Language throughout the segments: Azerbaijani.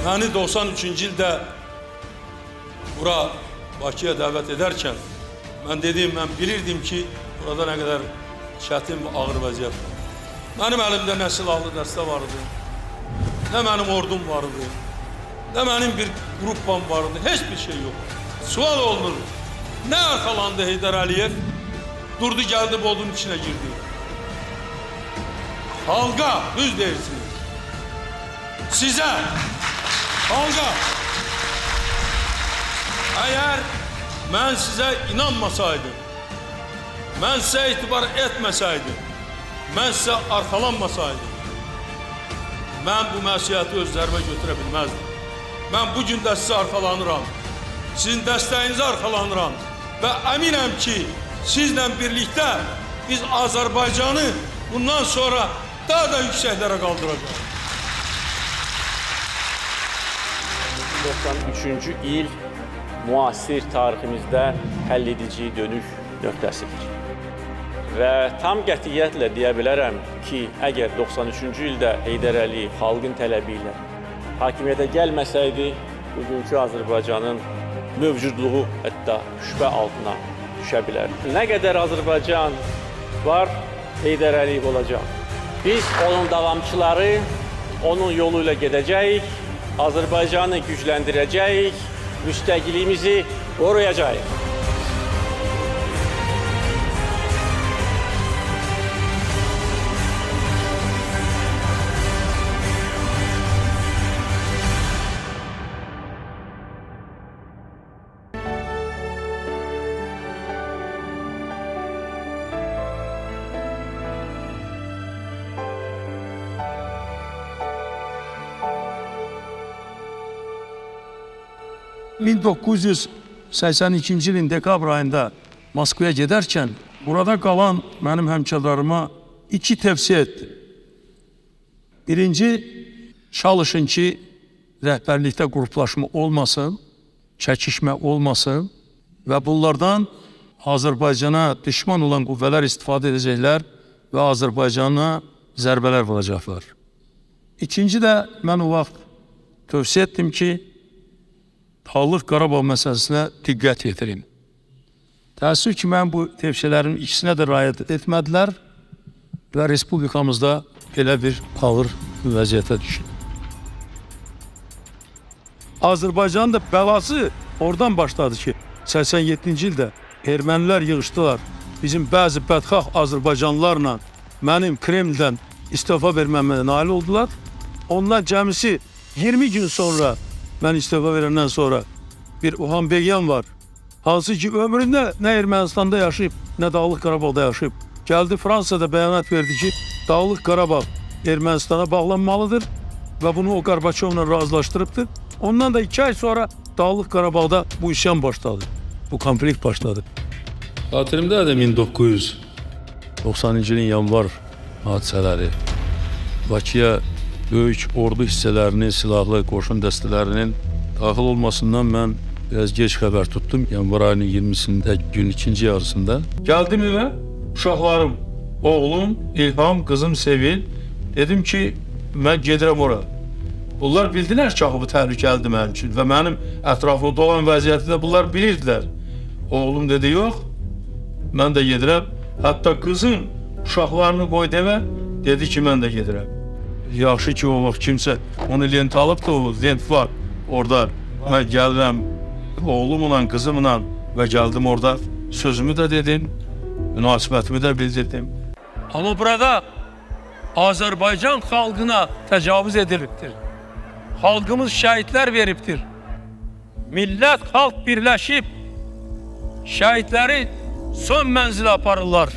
Beni 93. ildə bura Bakıya dəvət edərkən ben bilirdim ki burada ne kadar çətin ve ağır vəziyyət var. Benim elimde ne silahlı dəstə vardı, ne benim ordum vardı, ne benim bir gruppam vardı, hiçbir şey yok. Sual olunur, ne arkalandı Heydər Əliyev? Durdu geldi Bodrum'un içine girdi. Halka, düz deyirsiniz. Size, halka, eğer ben size inanmasaydım, ben size itibar etmeseydim, ben size arkalanmasaydım, ben bu məsuliyyəti özlərimə götürə bilməzdim. Ben bugün de size arkalanıram, sizin dəstəyinizə arkalanıram ve eminəm ki sizle birlikte biz Azerbaycan'ı bundan sonra daha da yükseklere kaldıracağız. 93. il müasir tariximizdə həlledici dönüş nöqtəsidir. Və tam qətiyyətlə deyə bilərəm ki, əgər 93-cü ildə Heydər Əliyev xalqın tələbi ilə hakimiyyətə gəlməsəydi, bugünkü Azərbaycanın mövcudluğu hətta şübhə altına düşə bilər. Nə qədər Azərbaycan var, Heydər Əliyev olacaq. Biz onun davamçıları, onun yoluyla gedəcəyik, Azərbaycanı gücləndirəcəyik, müstəqilliyimizi qoruyacağıq. ...1982 ilin dekabr ayında Moskvaya giderken burada kalan benim hemşerilerime iki tavsiye ettim. Birinci, çalışın ki rəhbərlikdə gruplaşma olmasın, çəkişmə olmasın ve bunlardan Azerbaycan'a düşman olan qüvvələr istifadə edəcəklər ve Azerbaycan'a zərbələr vuracaqlar. İkinci de ben o vaxt tövsiye ettim ki Dağlıq Qarabağ məsələsinə diqqət yetirin. Təəssüf ki, mən bu tövsiyələrin ikisinə də riayət etmədilər və Respublikamızda belə bir ağır vəziyyətə düşdü. Azərbaycanın da bəlası oradan başladı ki, 87-ci ildə ermənilər yığışdılar. Bizim bəzi bədxah Azərbaycanlılarla mənim Kremldən istifa verməmə nail oldular. Ondan cəmisi 20 gün sonra ben istifa verenden sonra bir Orhan Beyyan var. Hansı ki ömründe ne Ermenistan'da yaşayıp ne Dağlıq Qarabağ'da yaşayıp. Geldi Fransa'da beyanat verdi ki Dağlıq Qarabağ Ermenistan'a bağlanmalıdır ve bunu o Gorbaçov'la razılaştırıptır. Ondan da 2 ay sonra Dağlıq Qarabağ'da bu isyan başladı. Bu konflikt başladı. Xatirimdə də 1990-cı ilin yanvar hadisələri. Bakıya böyük ordu hissələrinin, silahlı qoşun dəstələrinin daxil olmasından mən biraz geç xəbər tuttum. Yanvar ayının 20'sində gün ikinci yarısında. Gəldim evə, uşaqlarım, oğlum, İlham, kızım Sevil. Dedim ki, mən gedirəm ora. Bunlar bildilər ki, bu təhlükəlidir mənim üçün və mənim ətrafımda olan vəziyyəti də bunlar bilirdilər. Oğlum dedi, yox, mən də gedirəm. Hətta kızım uşaqlarını qoydu evə, dedi ki, mən də gedirəm. Yaxşı ki, o vaxt kimsə onu lent alıp da o lent var orada. Mən gəlirəm oğlumla, kızımla və gəldim orada sözümü də dedim, münasibətimi də bildirdim. Ama burada Azerbaycan xalqına təcavüz edilibdir. Xalqımız şəhidlər veribdir. Millət, xalq birləşib şəhidləri son mənzilə aparırlar.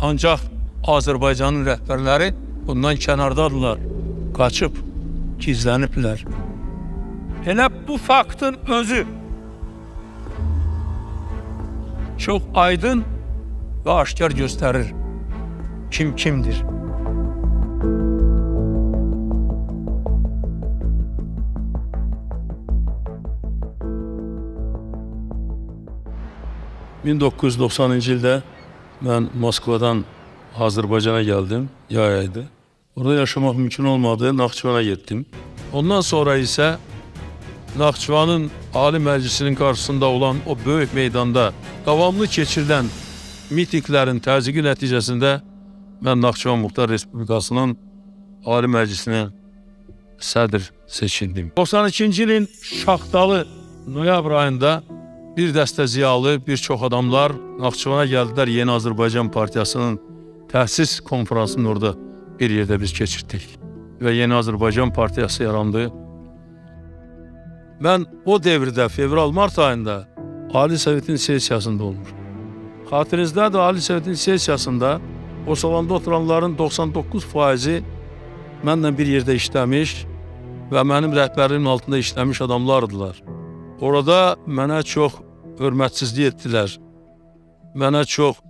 Ancaq Azerbaycanın rəhbərləri bundan kənardadırlar, qaçıb, gizləniblər. Elə bu faktın özü çox aydın və aşkar göstərir kim kimdir. ...1990-cı ildə mən Moskvadan Azərbaycana geldim, yay aydı. Orada yaşamak mümkün olmadı, Naxçıvana gittim. Ondan sonra isə Naxçıvanın Ali Məclisinin qarşısında olan o böyük meydanda davamlı keçirilən mitinglərin təzyiqi nəticəsində mən Naxçıvan Muxtar Respublikasının Ali Məclisinə sədr seçildim. 92-ci ilin Şaxtalı noyabr ayında bir dəstə ziyalı, bir çox adamlar Naxçıvana gəldilər. Yeni Azərbaycan Partiyasının təsis konferansını orada bir yerdə biz keçirdik və Yeni Azərbaycan Partiyası yarandı. Mən o devirdə fevral-mart ayında Ali Sovetin sessiyasında olmuşum. Xatirinizdədir, Ali Sovetin sessiyasında o salonda oturanların 99%-i mənlə bir yerdə işləmiş və mənim rəhbərliğimin altında işləmiş adamlardılar. Orada mənə çox hörmətsizlik etdilər. Mənə çox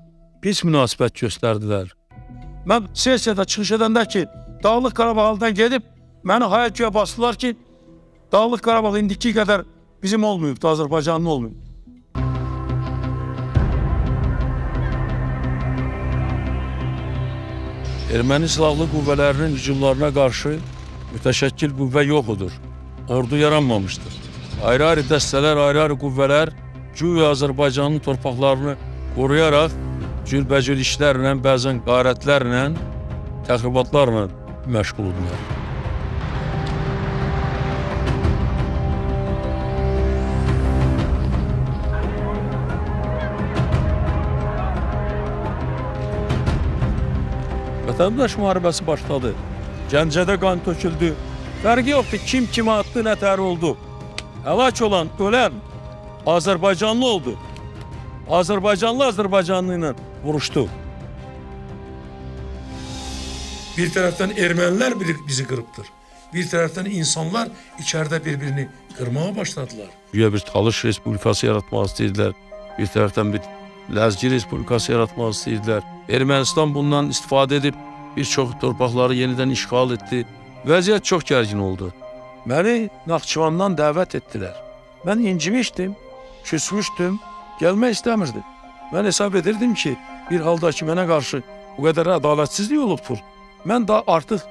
pis münasibət göstərdilər. Mən sessiyada çıxış edəndə ki, Dağlıq Qarabağdan gedib məni hayat basdılar ki, Dağlıq Qarabağ indiki qədər bizim olmayıbdı, Azərbaycanlı olmayıb. Erməni silahlı qüvvələrinin hücumlarına qarşı mütəşəkkil qüvvə yoxudur. Ordu yaranmamışdır. Ayrı-ayrı dəstələr, ayrı-ayrı qüvvələr güya Azərbaycanın torpaqlarını qoruyaraq cürbəcür işlərlə, bəzən qarətlərlə, təxribatlarla məşğuldular. Vətəndaş müharibəsi başladı. Gəncədə qan töküldü. Fərqi yoxdur, kim kimə atdı, nətər oldu. Həlak olan, ölən Azərbaycanlı oldu. Azərbaycanlı Azərbaycanlı ilə vuruşdu. Bir tərəfdən ermənilər bizi qırıbdır. Bir tərəfdən insanlar içəridə bir-birini qırmağa başladılar. Güya bir Talış Respublikası yaratmaq istəyirdilər. Bir tərəfdən bir Ləzgi Respublikası yaratmaq istəyirdilər. Ermənistan bundan istifadə edib bir çox torpaqları yenidən işğal etdi. Vəziyyət çox gərgin oldu. Məni Naxçıvandan dəvət etdilər. Mən incimişdim, küsmüşdüm, gəlmək istəmirdim. Mən hesab edirdim ki, bir halda ki, mənə qarşı bu qədər ədalətsizlik olubdur. Mən daha artıq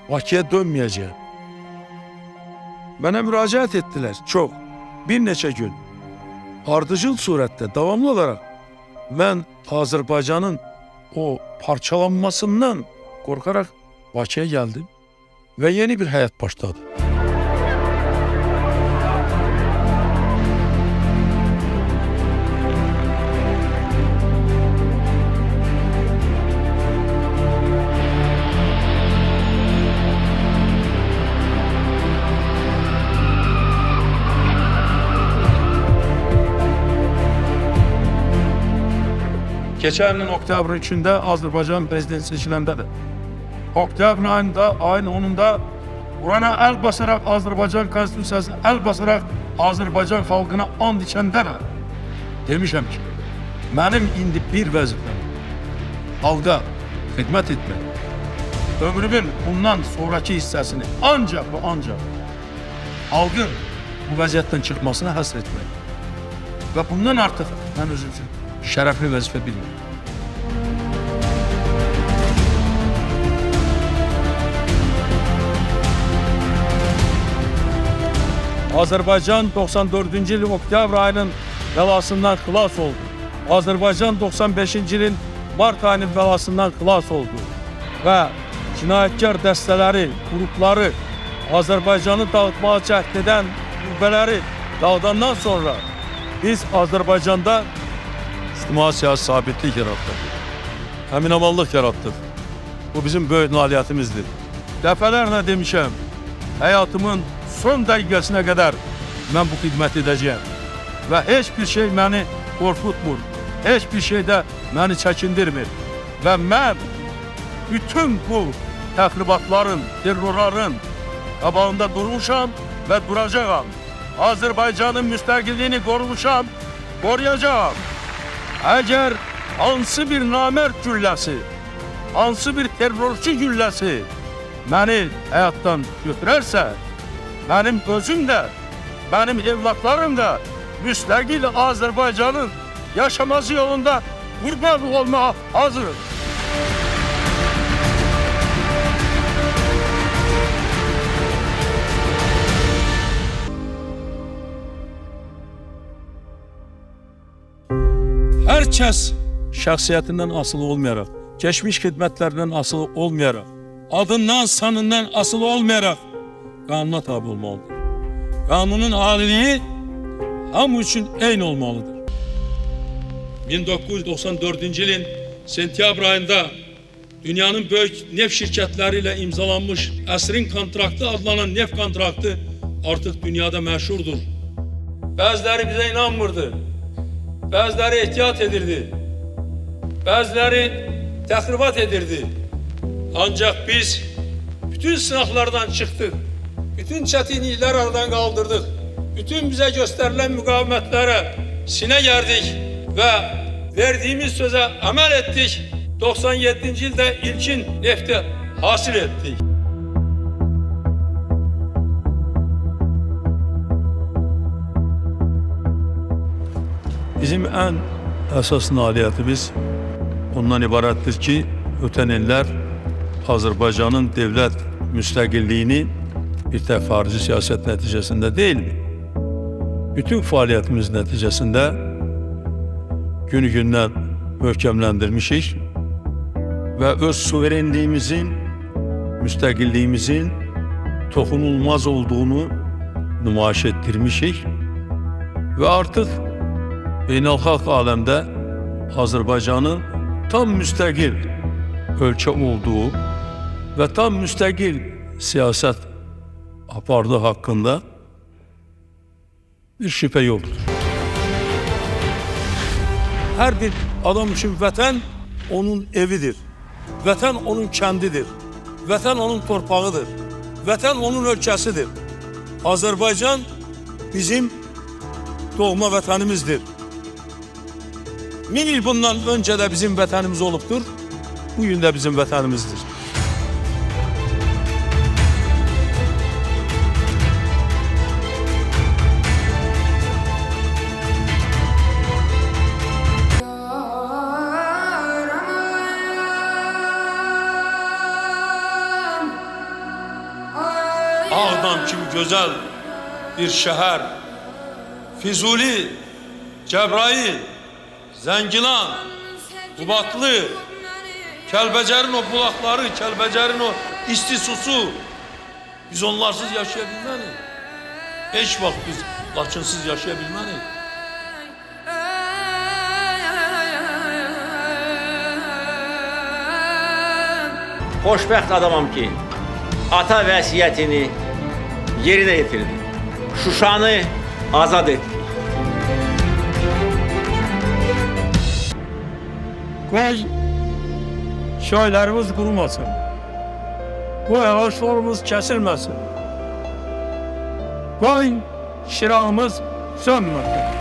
Bakıya dönməyəcəyəm. Mənə müraciət etdilər çox, bir neçə gün. Ardıcıl surətdə, davamlı olaraq mən Azərbaycanın o parçalanmasından qorxaraq Bakıya gəldim və yeni bir həyat başladı. Keçən ilin oktyabrın 3-də Azərbaycan prezidenti seçiləndədir. Oktyabr ayında, ayın 10-da Qurana əl basaraq, Azərbaycan konstitusiyasına əl basaraq Azərbaycan xalqına and içəndə də demişəm ki, mənim indi bir vəzifəm xalqa xidmət etmək. Ömrümün bundan sonraki hissəsini ancaq və ancaq xalqın bu vəziyyətdən çıxmasına həsr etmək. Və bundan artıq mən özüm üçün şərəfli vəzifə bilmirəm. Azərbaycan 94-cü ilin oktyabr ayının bəlasından xilas oldu. Azərbaycan 95-ci ilin mart ayının bəlasından xilas oldu. Və cinayətkar dəstələri, qrupları, Azərbaycanı dağıtmağa cəhd edən qüvvələri dağıdandan sonra biz Azərbaycanda ictimai siyasi sabitlik yaratdıq. Əminamanlıq yaratdıq. Bu bizim böyük nailiyyətimizdir. Dəfələrlə demişəm, həyatımın son dəqiqəsinə qədər mən bu xidmət edəcəyəm. Və heç bir şey məni qorxutmur, heç bir şey də məni çəkindirmir. Və mən bütün bu təxribatların, terrorların qabağında durmuşam və duracağam. Azərbaycanın müstəqilliyini qorumuşam, qoruyacağam. Əgər hansı bir namərd gülləsi, hansı bir terrorçu gülləsi məni həyatdan götürərsə, mənim özüm də, mənim evlatlarım da müstəqil Azərbaycanın yaşaması yolunda qurban olmağa hazırıq. Hər kəs şəxsiyyətindən asılı olmayaraq, keçmiş xidmətlərindən asılı olmayaraq, adından, sanından asılı olmayaraq qanuna tabi olmalıdır. Qanunun aliliyi hamı üçün eyni olmalıdır. 1994-cü ilin sentyabr ayında dünyanın böyük neft şirketləriyle imzalanmış əsrin kontraktı adlanan neft kontraktı artık dünyada məşhurdur. Bəziləri bizə inanmırdı, bəziləri ehtiyat edirdi, bəziləri təxribat edirdi. Ancak biz bütün sınavlardan çıktık, bütün çətinliklər aradan kaldırdık, bütün bize gösterilen müqavimətlere sinə gerdik ve verdiğimiz söze amel ettik. 97. yılda ilkin nefti hasil ettik. Bizim en esas nailiyyətimiz ondan ibarətdir ki, ötən illər Azərbaycanın devlet müstəqilliyini bir tek xarici siyaset nəticəsində deyil, bütün fəaliyyətimiz nəticəsində günü-gündən möhkəmləndirmişik ve öz suverenliğimizin, müstəqilliyimizin toxunulmaz olduğunu nümayiş ettirmişik ve artık beynəlxalq aləmdə Azərbaycanın tam müstəqil ölkə olduğu ve tam müstəqil siyaset apardığı hakkında bir şüphe yoktur. Her bir adam için vətən onun evidir. Vətən onun kendidir. Vətən onun torpağıdır. Vətən onun ölkəsidir. Azərbaycan bizim doğma vətənimizdir. 1000 yıl bundan önce de bizim vətənimiz olubdur. Bugün de bizim vətənimizdir. Ağdam kimi güzel bir şehir, Füzuli, Cəbrayıl, Zəngilan, Qubadlı, Kəlbəcərin o bulaqları, Kəlbəcərin o istisusu, biz onlarsız yaşayabilmeliyiz. Heç vaxt biz Laçınsız yaşayabilmeliyiz. Xoşbəxt adamam ki, ata vəsiyyətini yerinə yetirdi. Şuşanı azad etdi. Qoy çaylarımız kurumasın. Qoy ağaçlarımız kesilmesin. Qoy çırağımız sönmesin.